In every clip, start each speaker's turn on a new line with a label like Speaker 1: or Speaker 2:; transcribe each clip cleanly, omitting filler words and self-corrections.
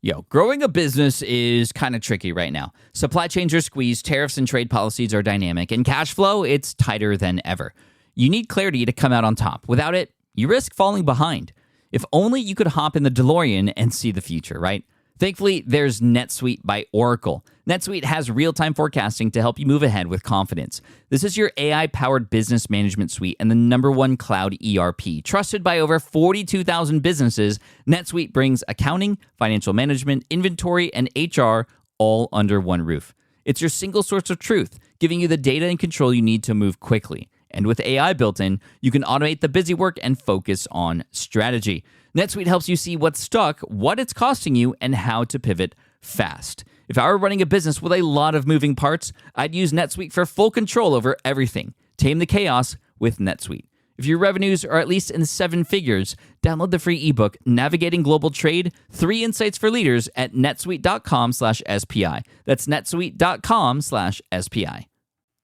Speaker 1: Yo, growing a business is kind of tricky right now. Supply chains are squeezed, tariffs and trade policies are dynamic, and cash flow, it's tighter than ever. You need clarity to come out on top. Without it, you risk falling behind. If only you could hop in the DeLorean and see the future, right? Thankfully, there's NetSuite by Oracle. NetSuite has real-time forecasting to help you move ahead with confidence. This is your AI-powered business management suite and the #1 cloud ERP. Trusted by over 42,000 businesses, NetSuite brings accounting, financial management, inventory, and HR all under one roof. It's your single source of truth, giving you the data and control you need to move quickly. And with AI built in, you can automate the busy work and focus on strategy. NetSuite helps you see what's stuck, what it's costing you, and how to pivot fast. If I were running a business with a lot of moving parts, I'd use NetSuite for full control over everything. Tame the chaos with NetSuite. If your revenues are at least in 7 figures, download the free ebook, Navigating Global Trade, 3 Insights for Leaders at netsuite.com/SPI. That's netsuite.com/SPI.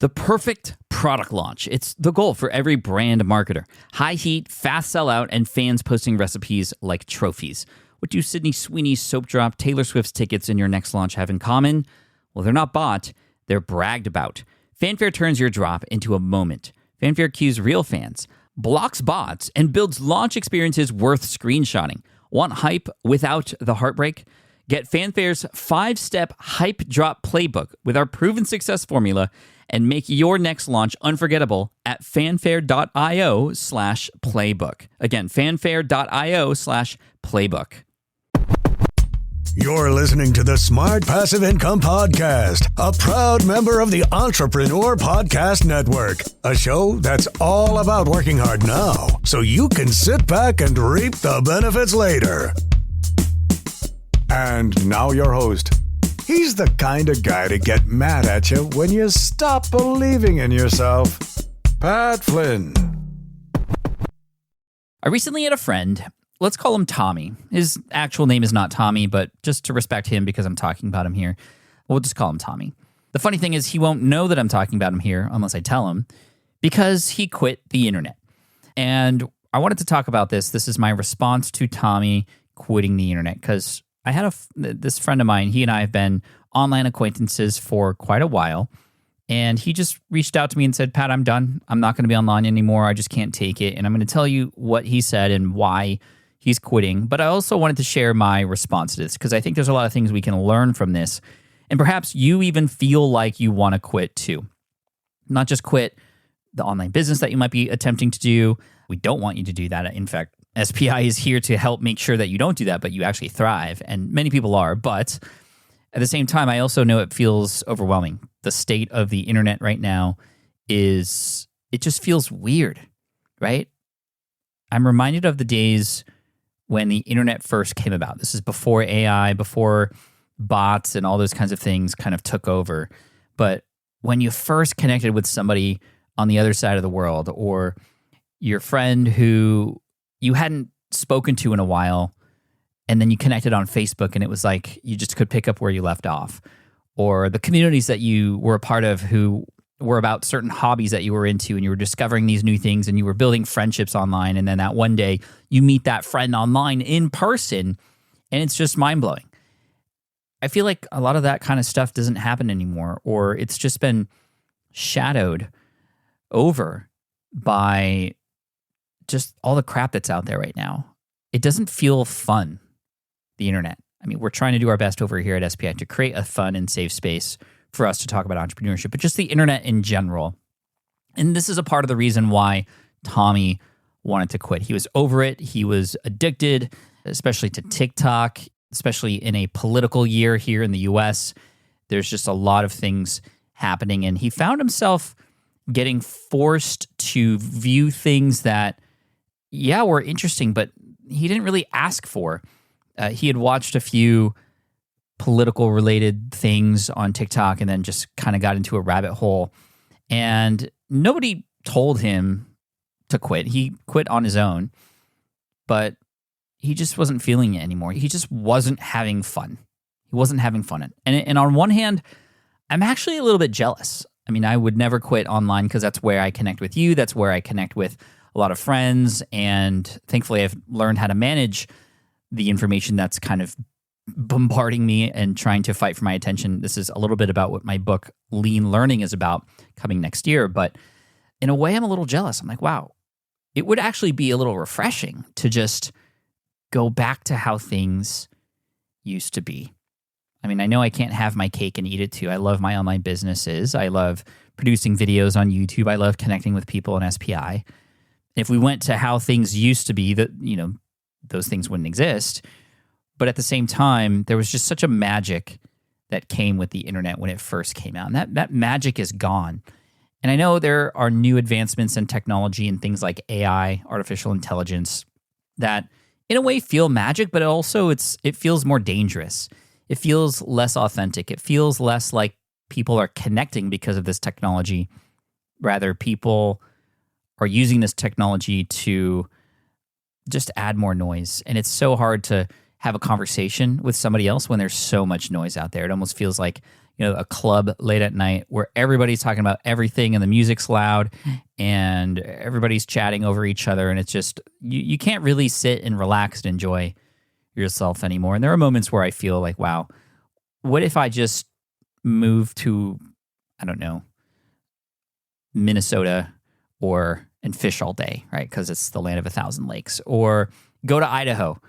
Speaker 1: The perfect product launch. It's the goal for every brand marketer. High heat, fast sellout, and fans posting recipes like trophies. What do Sydney Sweeney's soap drop, Taylor Swift's tickets, and your next launch have in common? Well, they're not bought, they're bragged about. Fanfare turns your drop into a moment. Fanfare cues real fans, blocks bots, and builds launch experiences worth screenshotting. Want hype without the heartbreak? Get Fanfare's 5-step hype drop playbook with our proven success formula and make your next launch unforgettable at fanfare.io/playbook. Again, fanfare.io/playbook.
Speaker 2: You're listening to the Smart Passive Income Podcast, a proud member of the Entrepreneur Podcast Network, a show that's all about working hard now so you can sit back and reap the benefits later. And now your host. He's the kind of guy to get mad at you when you stop believing in yourself. Pat Flynn.
Speaker 1: I recently had a friend. Let's call him Tommy. His actual name is not Tommy, but just to respect him because I'm talking about him here, we'll just call him Tommy. The funny thing is he won't know that I'm talking about him here unless I tell him because he quit the internet. And I wanted to talk about this. This is my response to Tommy quitting the internet because I had this friend of mine. He and I have been online acquaintances for quite a while. And he just reached out to me and said, Pat, I'm done. I'm not going to be online anymore. I just can't take it. And I'm going to tell you what he said and why he's quitting. But I also wanted to share my response to this because I think there's a lot of things we can learn from this. And perhaps you even feel like you want to quit too. Not just quit the online business that you might be attempting to do. We don't want you to do that. In fact, SPI is here to help make sure that you don't do that, but you actually thrive. And many people are. But at the same time, I also know it feels overwhelming. The state of the internet right now it just feels weird, right? I'm reminded of the days when the internet first came about. This is before AI, before bots and all those kinds of things kind of took over. But when you first connected with somebody on the other side of the world, or your friend who you hadn't spoken to in a while, and then you connected on Facebook and it was like you just could pick up where you left off. Or the communities that you were a part of who were about certain hobbies that you were into and you were discovering these new things and you were building friendships online. And then that one day you meet that friend online in person and it's just mind-blowing. I feel like a lot of that kind of stuff doesn't happen anymore, or it's just been shadowed over by just all the crap that's out there right now. It doesn't feel fun, the internet. I mean, we're trying to do our best over here at SPI to create a fun and safe space for us to talk about entrepreneurship, but just the internet in general. And this is a part of the reason why Tommy wanted to quit. He was over it. He was addicted, especially to TikTok, especially in a political year here in the US. There's just a lot of things happening, and he found himself getting forced to view things that were interesting, but he didn't really ask for. He had watched a few political related things on TikTok and then just kind of got into a rabbit hole. And nobody told him to quit. He quit on his own, but he just wasn't feeling it anymore. He just wasn't having fun. He wasn't having fun. And on one hand, I'm actually a little bit jealous. I mean, I would never quit online because that's where I connect with you. That's where I connect with a lot of friends. And thankfully, I've learned how to manage the information that's kind of bombarding me and trying to fight for my attention. This is a little bit about what my book, Lean Learning, is about coming next year. But in a way, I'm a little jealous. I'm like, wow, it would actually be a little refreshing to just go back to how things used to be. I mean, I know I can't have my cake and eat it too. I love my online businesses. I love producing videos on YouTube. I love connecting with people in SPI. If we went to how things used to be, those things wouldn't exist. But at the same time, there was just such a magic that came with the internet when it first came out. And that magic is gone. And I know there are new advancements in technology and things like AI, artificial intelligence, that in a way feel magic, but also it feels more dangerous. It feels less authentic. It feels less like people are connecting because of this technology. Rather, people are using this technology to just add more noise. And it's so hard to have a conversation with somebody else when there's so much noise out there. It almost feels like, a club late at night where everybody's talking about everything and the music's loud and everybody's chatting over each other. And it's just, you can't really sit and relax and enjoy yourself anymore. And there are moments where I feel like, wow, what if I just moved to, I don't know, Minnesota and fish all day, right? Because it's the land of 1,000 lakes. Or go to Idaho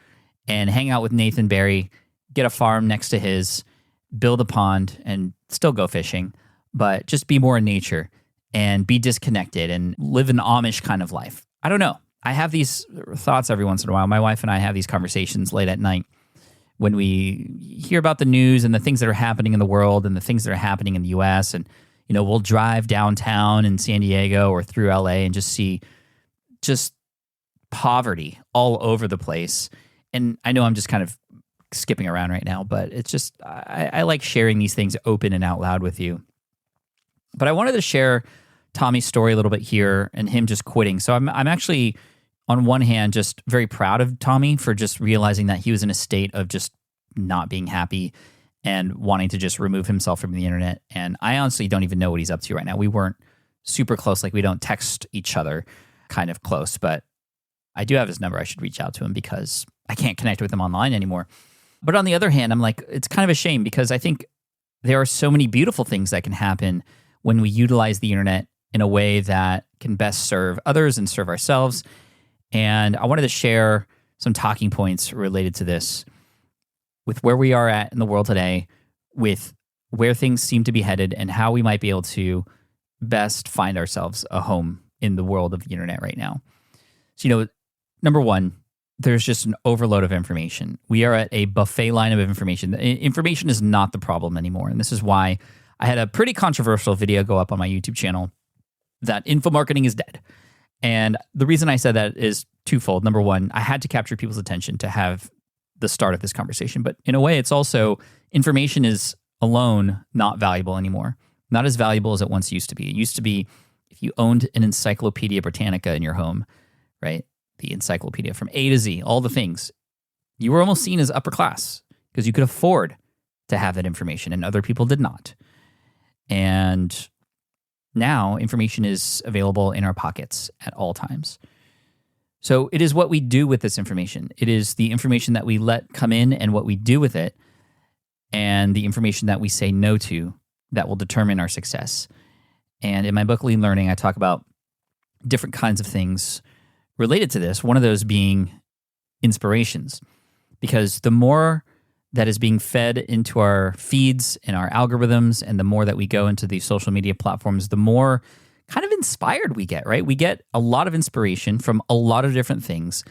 Speaker 1: and hang out with Nathan Barry, get a farm next to his, build a pond, and still go fishing, but just be more in nature and be disconnected and live an Amish kind of life. I don't know. I have these thoughts every once in a while. My wife and I have these conversations late at night when we hear about the news and the things that are happening in the world and the things that are happening in the U.S. And, we'll drive downtown in San Diego or through L.A. and just see just poverty all over the place. And I know I'm just kind of skipping around right now, but it's just, I like sharing these things open and out loud with you. But I wanted to share Tommy's story a little bit here and him just quitting. So I'm actually, on one hand, just very proud of Tommy for just realizing that he was in a state of just not being happy and wanting to just remove himself from the internet. And I honestly don't even know what he's up to right now. We weren't super close, like we don't text each other kind of close, but I do have his number. I should reach out to him because I can't connect with him online anymore. But on the other hand, I'm like, it's kind of a shame because I think there are so many beautiful things that can happen when we utilize the internet in a way that can best serve others and serve ourselves. And I wanted to share some talking points related to this with where we are at in the world today, with where things seem to be headed, and how we might be able to best find ourselves a home in the world of the internet right now. So, number one, there's just an overload of information. We are at a buffet line of information. Information is not the problem anymore. And this is why I had a pretty controversial video go up on my YouTube channel that infomarketing is dead. And the reason I said that is twofold. Number one, I had to capture people's attention to have the start of this conversation. But in a way, it's also information is alone not valuable anymore. Not as valuable as it once used to be. It used to be if you owned an Encyclopedia Britannica in your home, right? The encyclopedia from A to Z, all the things. You were almost seen as upper class because you could afford to have that information and other people did not. And now information is available in our pockets at all times. So it is what we do with this information. It is the information that we let come in and what we do with it, and the information that we say no to that will determine our success. And in my book, Lean Learning, I talk about different kinds of things related to this, one of those being inspirations. Because the more that is being fed into our feeds and our algorithms, and the more that we go into these social media platforms, the more kind of inspired we get, right? We get a lot of inspiration from a lot of different things.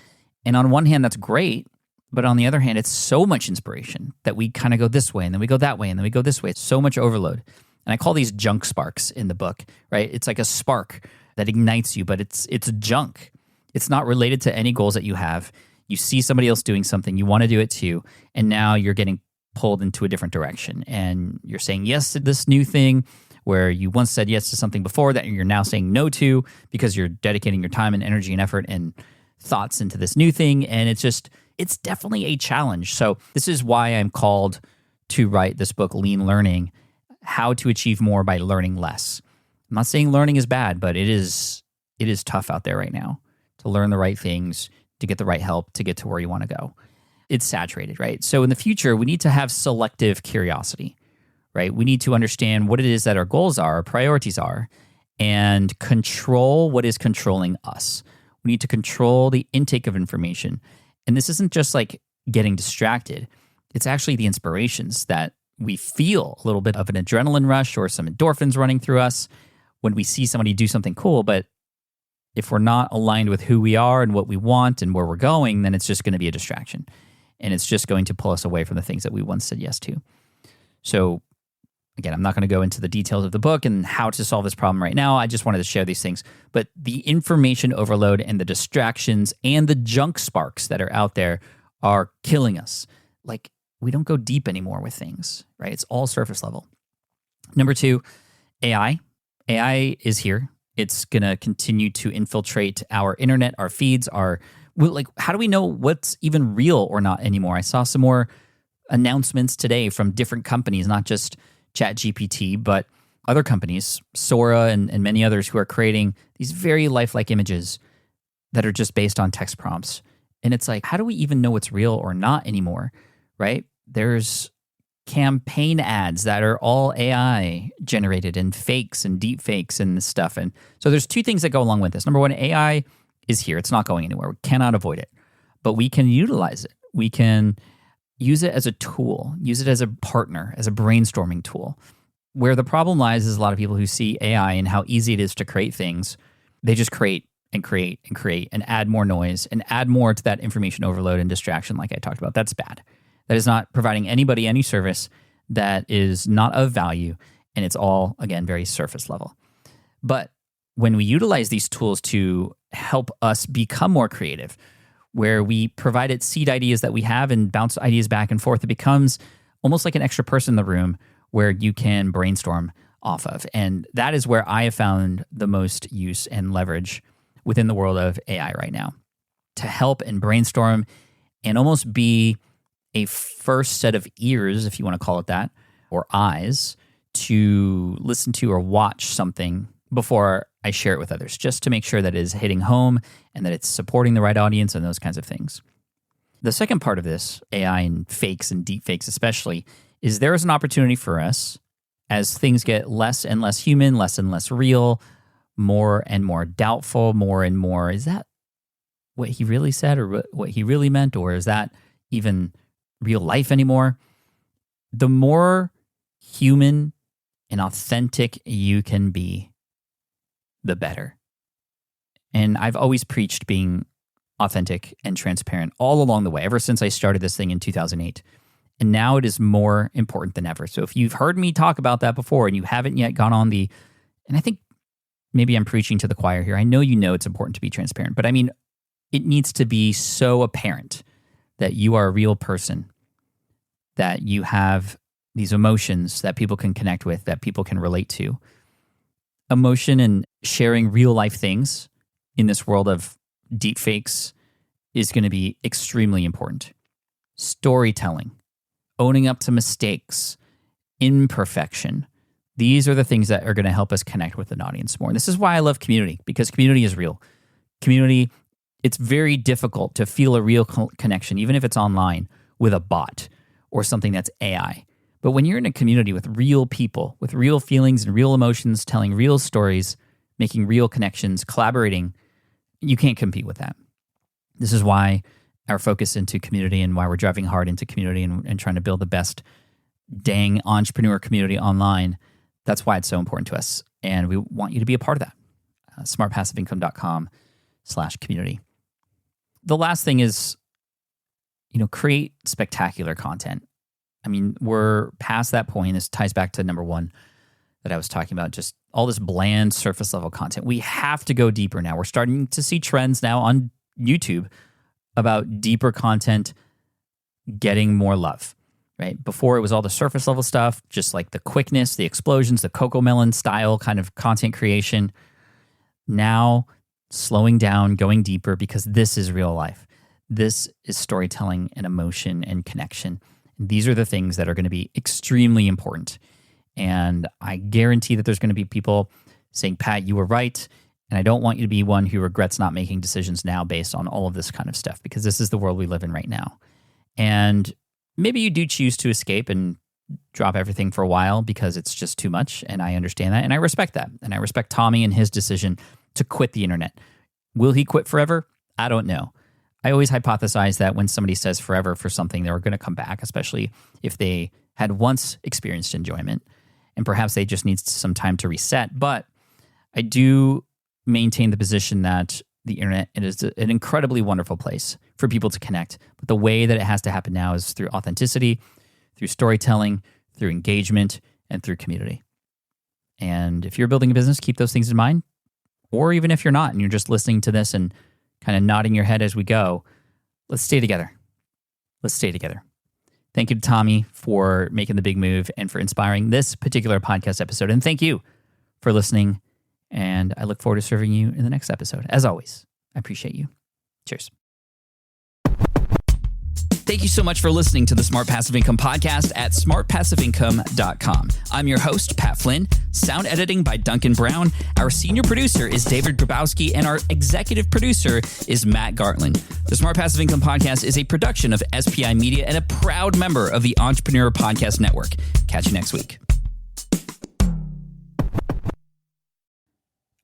Speaker 1: And on one hand, that's great. But on the other hand, it's so much inspiration that we kind of go this way, and then we go that way, and then we go this way. It's so much overload. And I call these junk sparks in the book, right? It's like a spark that ignites you, but it's junk. It's not related to any goals that you have. You see somebody else doing something, you want to do it too, and now you're getting pulled into a different direction. And you're saying yes to this new thing where you once said yes to something before that you're now saying no to because you're dedicating your time and energy and effort and thoughts into this new thing. And it's definitely a challenge. So this is why I'm called to write this book, Lean Learning, How to Achieve More by Learning Less. I'm not saying learning is bad, but it is tough out there right now to learn the right things, to get the right help, to get to where you want to go. it's saturated, right? So in the future, we need to have selective curiosity, right? We need to understand what it is that our goals are, our priorities are, and control what is controlling us. We need to control the intake of information. And this isn't just like getting distracted. It's actually the inspirations that we feel a little bit of an adrenaline rush or some endorphins running through us when we see somebody do something cool. But if we're not aligned with who we are and what we want and where we're going, then it's just going to be a distraction. And it's just going to pull us away from the things that we once said yes to. So again, I'm not going to go into the details of the book and how to solve this problem right now. I just wanted to share these things. But the information overload and the distractions and the junk sparks that are out there are killing us. Like, we don't go deep anymore with things, right? It's all surface level. Number 2, AI. AI is here. It's going to continue to infiltrate our internet, our feeds, how do we know what's even real or not anymore? I saw some more announcements today from different companies, not just ChatGPT, but other companies, Sora and many others, who are creating these very lifelike images that are just based on text prompts. And it's like, how do we even know what's real or not anymore, right? There's campaign ads that are all AI generated and fakes and deep fakes and this stuff. And so there's 2 things that go along with this. Number 1, AI is here. It's not going anywhere. We cannot avoid it, but we can utilize it. We can use it as a tool, use it as a partner, as a brainstorming tool. Where the problem lies is a lot of people who see AI and how easy it is to create things. They just create and create and create and add more noise and add more to that information overload and distraction like I talked about. That's bad. That is not providing anybody any service. That is not of value. And it's all, again, very surface level. But when we utilize these tools to help us become more creative, where we provide it seed ideas that we have and bounce ideas back and forth, it becomes almost like an extra person in the room where you can brainstorm off of. And that is where I have found the most use and leverage within the world of AI right now, to help and brainstorm and almost be a first set of ears, if you want to call it that, or eyes, to listen to or watch something before I share it with others, just to make sure that it is hitting home and that it's supporting the right audience and those kinds of things. The second part of this, AI and fakes and deep fakes especially, is there is an opportunity for us as things get less and less human, less and less real, more and more doubtful, more and more, is that what he really said or what he really meant, or is that even real life anymore? The more human and authentic you can be, the better. And I've always preached being authentic and transparent all along the way, ever since I started this thing in 2008. And now it is more important than ever. So if you've heard me talk about that before and you haven't yet gone on and I think maybe I'm preaching to the choir here. I know you know it's important to be transparent, but I mean, it needs to be so apparent that you are a real person, that you have these emotions that people can connect with, that people can relate to. Emotion and sharing real life things in this world of deep fakes is going to be extremely important. Storytelling, owning up to mistakes, imperfection. These are the things that are going to help us connect with an audience more. And this is why I love community, because community is real. Community, it's very difficult to feel a real connection, even if it's online, with a bot or something that's AI. But when you're in a community with real people, with real feelings and real emotions, telling real stories, making real connections, collaborating, you can't compete with that. This is why our focus into community and why we're driving hard into community and trying to build the best dang entrepreneur community online. That's why it's so important to us. And we want you to be a part of that. smartpassiveincome.com/community. The last thing is, create spectacular content. I mean, we're past that point. This ties back to number 1 that I was talking about, just all this bland surface level content. We have to go deeper now. We're starting to see trends now on YouTube about deeper content getting more love, right? Before it was all the surface level stuff, just like the quickness, the explosions, the Cocomelon style kind of content creation. Now slowing down, going deeper, because this is real life. This is storytelling and emotion and connection. These are the things that are going to be extremely important. And I guarantee that there's going to be people saying, Pat, you were right. And I don't want you to be one who regrets not making decisions now based on all of this kind of stuff, because this is the world we live in right now. And maybe you do choose to escape and drop everything for a while because it's just too much. And I understand that. And I respect that. And I respect Tommy and his decision to quit the internet. Will he quit forever? I don't know. I always hypothesize that when somebody says forever for something, they're going to come back, especially if they had once experienced enjoyment. And perhaps they just need some time to reset. But I do maintain the position that the internet is an incredibly wonderful place for people to connect. But the way that it has to happen now is through authenticity, through storytelling, through engagement, and through community. And if you're building a business, keep those things in mind. Or even if you're not and you're just listening to this and kind of nodding your head as we go, let's stay together. Let's stay together. Thank you to Tommy for making the big move and for inspiring this particular podcast episode. And thank you for listening. And I look forward to serving you in the next episode. As always, I appreciate you. Cheers. Thank you so much for listening to the Smart Passive Income podcast at smartpassiveincome.com. I'm your host, Pat Flynn. Sound editing by Duncan Brown. Our senior producer is David Grabowski, and our executive producer is Matt Gartland. The Smart Passive Income podcast is a production of SPI Media and a proud member of the Entrepreneur Podcast Network. Catch you next week.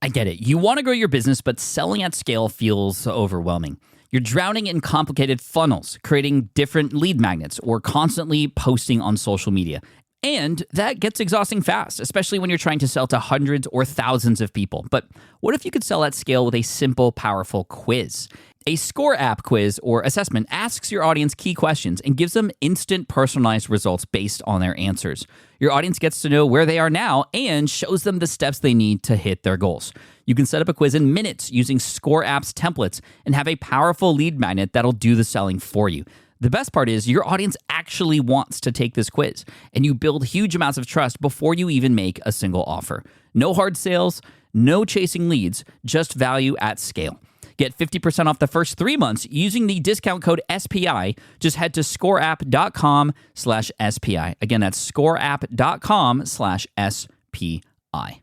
Speaker 1: I get it. You want to grow your business, but selling at scale feels overwhelming. You're drowning in complicated funnels, creating different lead magnets, or constantly posting on social media. And that gets exhausting fast, especially when you're trying to sell to hundreds or thousands of people. But what if you could sell at scale with a simple, powerful quiz? A score app quiz or assessment asks your audience key questions and gives them instant personalized results based on their answers. Your audience gets to know where they are now and shows them the steps they need to hit their goals. You can set up a quiz in minutes using Score App's templates and have a powerful lead magnet that'll do the selling for you. The best part is your audience actually wants to take this quiz, and you build huge amounts of trust before you even make a single offer. No hard sales, no chasing leads, just value at scale. Get 50% off the first 3 months using the discount code SPI. Just head to scoreapp.com/SPI. Again, that's scoreapp.com/SPI.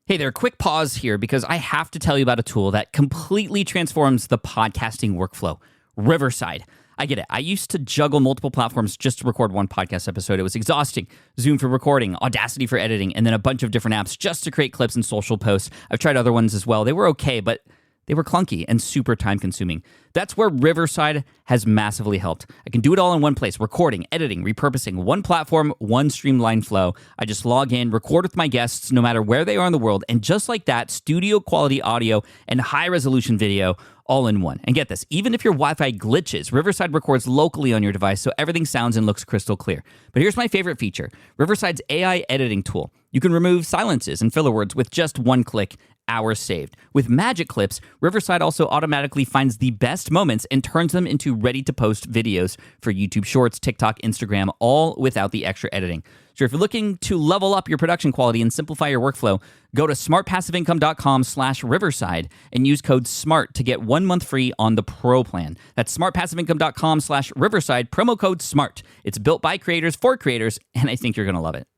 Speaker 1: Hey there, quick pause here because I have to tell you about a tool that completely transforms the podcasting workflow, Riverside. I get it. I used to juggle multiple platforms just to record one podcast episode. It was exhausting. Zoom for recording, Audacity for editing, and then a bunch of different apps just to create clips and social posts. I've tried other ones as well. They were okay, but they were clunky and super time-consuming. That's where Riverside has massively helped. I can do it all in one place, recording, editing, repurposing, one platform, one streamlined flow. I just log in, record with my guests no matter where they are in the world, and just like that, studio-quality audio and high-resolution video all in one. And get this, even if your Wi-Fi glitches, Riverside records locally on your device so everything sounds and looks crystal clear. But here's my favorite feature, Riverside's AI editing tool. You can remove silences and filler words with just one click, hours saved. With Magic Clips, Riverside also automatically finds the best moments and turns them into ready-to-post videos for YouTube Shorts, TikTok, Instagram, all without the extra editing. So if you're looking to level up your production quality and simplify your workflow, go to smartpassiveincome.com/Riverside and use code SMART to get 1 month free on the Pro plan. That's smartpassiveincome.com/Riverside, promo code SMART. It's built by creators for creators, and I think you're going to love it.